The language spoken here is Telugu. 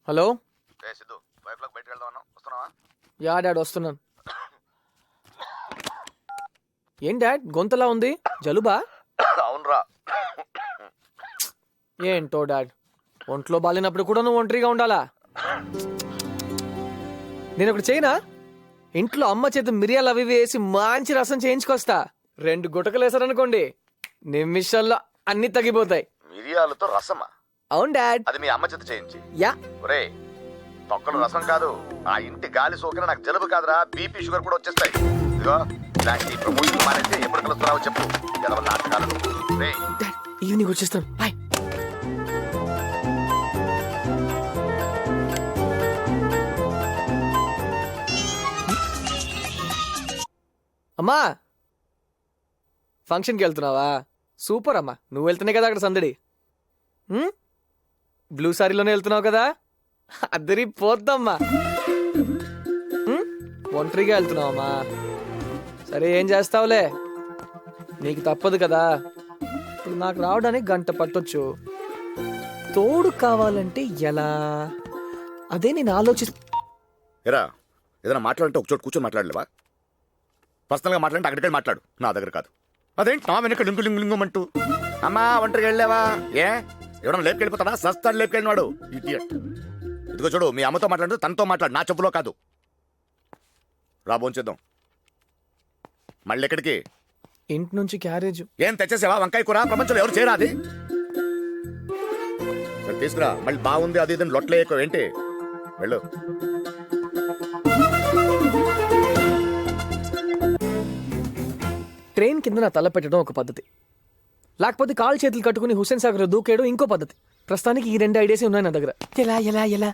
హలో. ఏ సిద్ధు 5 o'clock బయటకు వెళ్దాం అన్నావు, వస్తున్నావా? యా డాడ్ వస్తున్నాను. ఏం డాడ్ గొంతలా ఉంది, జలుబా? అవునరా. ఏంటో డాడ్, ఒంట్లో బాలినప్పుడు కూడా నువ్వు ఒంటరిగా ఉండాలా? నేను ఒకటి చేయనా? ఇంట్లో అమ్మ చేత మిరియాలు అవి వేసి మంచి రసం చేయించుకొస్తా. 2 గుటకలు వేసారనుకోండి, నిమిషాల్లో అన్ని తగ్గిపోతాయి. మిరియాలతో రసమా? అవును డాడ్. అది మీ అమ్మ చేత చేయించి. యా. ఒరే, తొక్కలు రసం కాదు, ఆ ఇంటి గాలి సోకిన నాకు జలుబు కాదురా, బీపీ షుగర్ కూడా వచ్చేస్తాయి. ఇదిగో ఇలాంటి ప్రమోషన్ మానేసి ఎప్పుడు కలుస్తున్నావో చెప్పు. ఎదవ నాటకాలు. రే డాడ్ ఈవినింగ్ వచ్చేస్తాను, బాయ్. అమ్మా, ఫంక్షన్కి వెళ్తున్నావా? సూపర్ అమ్మా, నువ్వు వెళ్తున్నాయి కదా అక్కడ సందడి. బ్లూ సారీలోనే వెళ్తున్నావు కదా, అద్దరి పోద్దమ్మా. ఒంటరిగా వెళ్తున్నావమ్మా, సరే ఏం చేస్తావులే, నీకు తప్పదు కదా. ఇప్పుడు నాకు రావడానికి 1 గంట పట్టొచ్చు, తోడు కావాలంటే ఎలా? అదే నేను ఎరా, ఏదైనా మాట్లాడంటే ఒక చోటు కూర్చొని మాట్లాడలేవా? పర్సనల్గా మాట్లాడంటే అక్కడికే మాట్లాడు, నా దగ్గర కాదు. అదేంటి నా వెనక లింగు లింగు లింగమంటూ? అమ్మా ఒంటరికి వెళ్ళావా? ఏ ఎవడన్నా లేపుకెళ్ళిపోతాడా? సస్తాడు లేపుకెళ్ళినాడు ఇడియట్. ఇదిగో చూడు, మీ అమ్మతో మాట్లాడు, తనతో మాట్లాడు, నా చెప్పులో కాదు. రా భోంచేద్దాం. మళ్ళీ ఎక్కడికి? ఇంటి నుంచి క్యారేజ్. ఏం తెచ్చేసావా? వంకాయ కూర ప్రపంచంలో ఎవరు చేయరా అది? సరే తీసుకురా, మళ్ళీ బాగుంది అది ఇదని లొట్లే ఎక్కువ ఏంటి? వెళ్ళు. ట్రైన్ కింద నా తల పెట్టడం ఒక పద్ధతి, లేకపోతే కాళ్ళు చేతులు కట్టుకుని హుస్సేన్ సాగర్ దూకేయడం ఇంకో పద్ధతి. ప్రస్తుతానికి ఈ 2 ఐడియాస్ ఉన్నాయి నా దగ్గర. ఎలా ఎలా ఎలా